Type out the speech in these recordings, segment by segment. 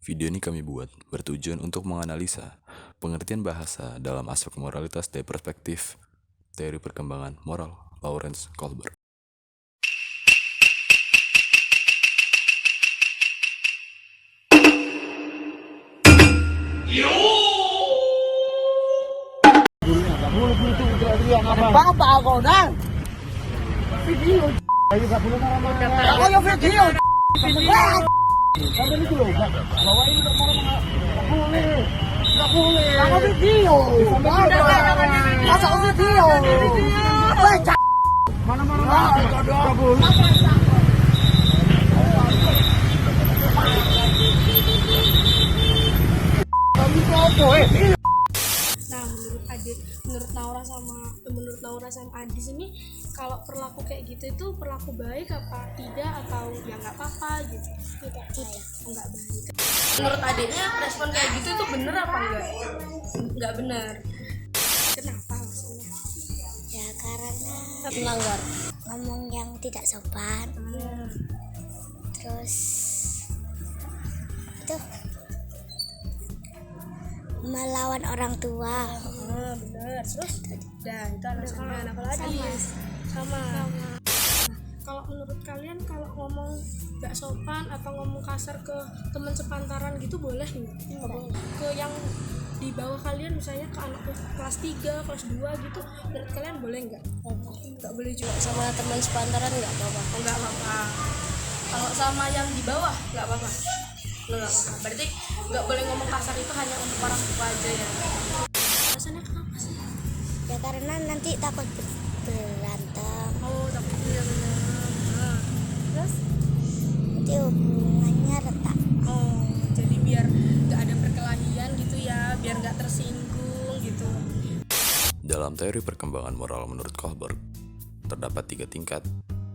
Video ini kami buat bertujuan untuk menganalisa pengertian bahasa dalam aspek moralitas dari perspektif teori perkembangan moral Lawrence Kohlberg. Apa kau dan video aku yang video sampai itu loh bawa ini nggak boleh aku video masa aku video mana nggak boleh Nah, menurut Naura sama Adis ini kalau perilaku kayak gitu itu perilaku baik apa tidak atau ya nggak apa-apa gitu? Tidak, nggak baik. Menurut adiknya respon kayak gitu itu bener apa enggak? Nggak bener. Kenapa maksudnya? Ya karena Melanggar. ngomong yang tidak sopan, terus itu melawan orang tua. Bener. Terus? Dah, itu alasannya. Apa lagi? Sama. Kalau menurut kalian kalau ngomong gak sopan atau ngomong kasar ke teman sepantaran gitu boleh nggak? Ke yang di bawah kalian misalnya ke anak kelas 3, kelas 2 gitu, menurut kalian boleh nggak? Nggak boleh juga. Sama teman sepantaran nggak apa-apa? Nggak apa-apa. Kalau sama yang di bawah nggak apa-apa? Nggak apa-apa. Berarti nggak boleh ngomong kasar itu hanya untuk orang tua aja ya? Alasannya kenapa sih? Ya karena nanti takut berantem, Oh, takutnya bener. Terus? nanti hubungannya retak. Oh, jadi biar nggak ada perkelahian gitu ya, biar nggak tersinggung gitu. Dalam teori perkembangan moral menurut Kohlberg, terdapat 3 tingkat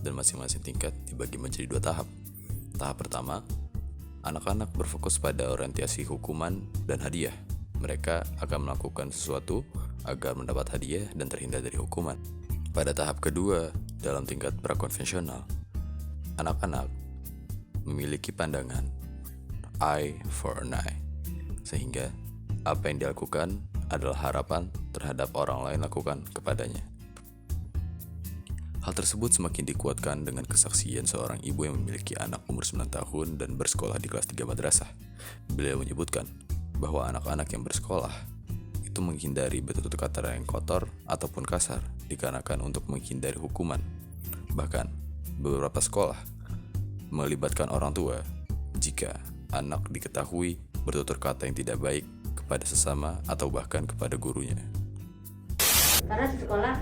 dan masing-masing tingkat dibagi menjadi 2 tahap. Tahap pertama, anak-anak berfokus pada orientasi hukuman dan hadiah. Mereka akan melakukan sesuatu agar mendapat hadiah dan terhindar dari hukuman. Pada tahap kedua, dalam tingkat prakonvensional, anak-anak memiliki pandangan eye for an eye, sehingga apa yang dilakukan adalah harapan terhadap orang lain lakukan kepadanya. Hal tersebut semakin dikuatkan dengan kesaksian seorang ibu yang memiliki anak umur 9 tahun dan bersekolah di kelas 3 madrasah. Beliau menyebutkan bahwa anak-anak yang bersekolah itu menghindari bertutur kata yang kotor ataupun kasar dikarenakan untuk menghindari hukuman. Bahkan, beberapa sekolah melibatkan orang tua jika anak diketahui bertutur kata yang tidak baik kepada sesama atau bahkan kepada gurunya. Karena di sekolah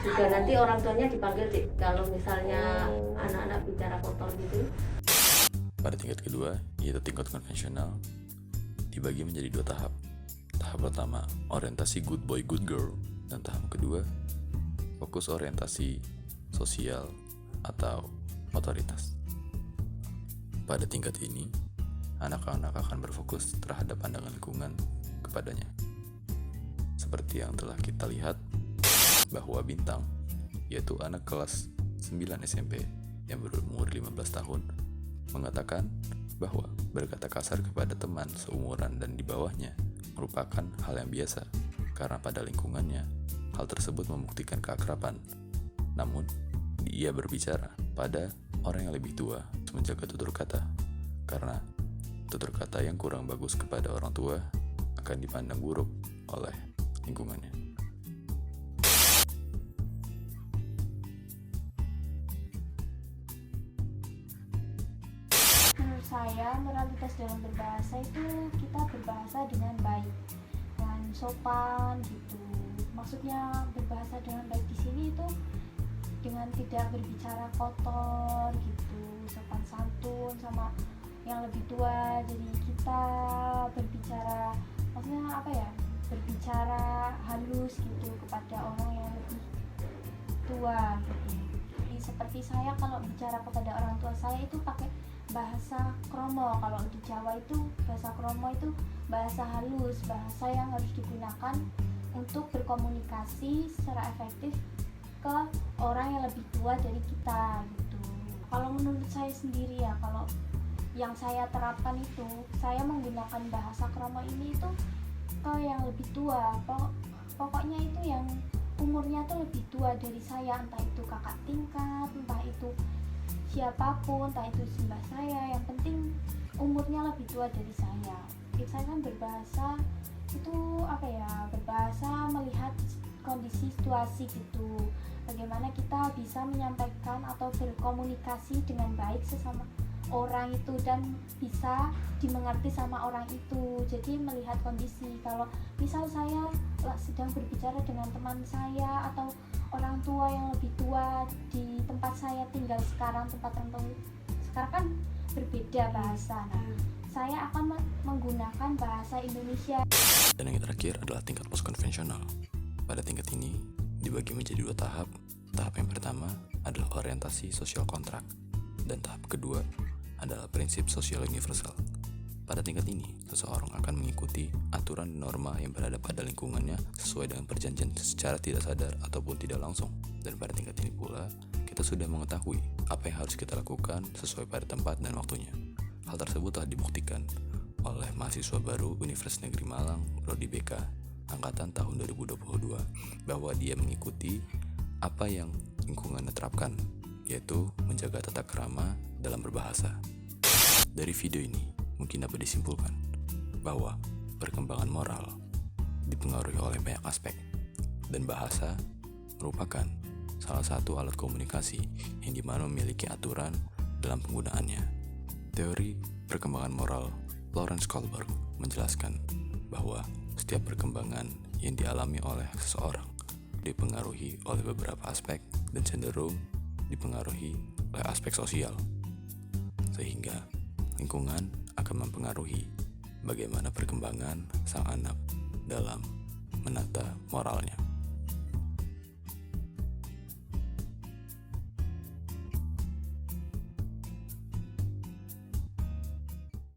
juga nanti orang tuanya dipanggil kalau misalnya anak-anak bicara kotor gitu. Pada tingkat kedua, yaitu tingkat konvensional, dibagi menjadi 2 tahap. Tahap pertama, orientasi good boy, good girl. Dan tahap kedua, fokus orientasi sosial atau otoritas. Pada tingkat ini, anak-anak akan berfokus terhadap pandangan lingkungan kepadanya. Seperti yang telah kita lihat, bahwa Bintang, yaitu anak kelas 9 SMP yang berumur 15 tahun, mengatakan bahwa berkata kasar kepada teman seumuran dan di bawahnya merupakan hal yang biasa karena pada lingkungannya hal tersebut membuktikan keakraban. Namun, dia berbicara pada orang yang lebih tua menjaga tutur kata, karena tutur kata yang kurang bagus kepada orang tua akan dipandang buruk oleh lingkungannya. Menurut saya, moralitas dalam berbahasa itu kita berbahasa dengan baik dan sopan gitu. Maksudnya berbahasa dengan baik di sini itu dengan tidak berbicara kotor gitu, sopan santun sama yang lebih tua. Jadi kita berbicara, maksudnya apa ya? Berbicara halus gitu kepada orang yang lebih tua gitu. Jadi seperti saya kalau bicara kepada orang tua saya itu pakai bahasa kromo. Kalau di Jawa itu bahasa kromo itu bahasa halus, bahasa yang harus digunakan untuk berkomunikasi secara efektif ke orang yang lebih tua dari kita gitu. Kalau menurut saya sendiri ya, kalau yang saya terapkan itu, saya menggunakan bahasa krama ini itu ke yang lebih tua. Pokoknya itu yang umurnya tuh lebih tua dari saya, entah itu kakak tingkat, entah itu siapapun, entah itu simbah saya, yang penting umurnya lebih tua dari saya. Saya kan berbahasa itu berbahasa melihat kondisi situasi gitu, bagaimana kita bisa menyampaikan atau berkomunikasi dengan baik sesama orang itu dan bisa dimengerti sama orang itu. Jadi melihat kondisi, kalau misal saya sedang berbicara dengan teman saya atau orang tua yang lebih tua di tempat saya tinggal sekarang, tempat rantau sekarang kan berbeda bahasa. Nah, saya akan menggunakan bahasa Indonesia. Dan yang terakhir adalah tingkat pos konvensional. Pada tingkat ini dibagi menjadi 2 tahap. Tahap yang pertama adalah orientasi sosial kontrak, dan tahap kedua adalah prinsip sosial universal. Pada tingkat ini, seseorang akan mengikuti aturan dan norma yang berada pada lingkungannya sesuai dengan perjanjian secara tidak sadar ataupun tidak langsung. Dan pada tingkat ini pula, kita sudah mengetahui apa yang harus kita lakukan sesuai pada tempat dan waktunya. Hal tersebut telah dibuktikan oleh mahasiswa baru Universitas Negeri Malang, Prodi BK, angkatan tahun 2022, bahwa dia mengikuti apa yang lingkungannya terapkan, yaitu menjaga tata krama dalam berbahasa. Dari video ini, mungkin dapat disimpulkan bahwa perkembangan moral dipengaruhi oleh banyak aspek, dan bahasa merupakan salah satu alat komunikasi yang dimana memiliki aturan dalam penggunaannya. Teori perkembangan moral Lawrence Kohlberg menjelaskan bahwa setiap perkembangan yang dialami oleh seseorang dipengaruhi oleh beberapa aspek dan cenderung dipengaruhi oleh aspek sosial, sehingga lingkungan akan mempengaruhi bagaimana perkembangan sang anak dalam menata moralnya.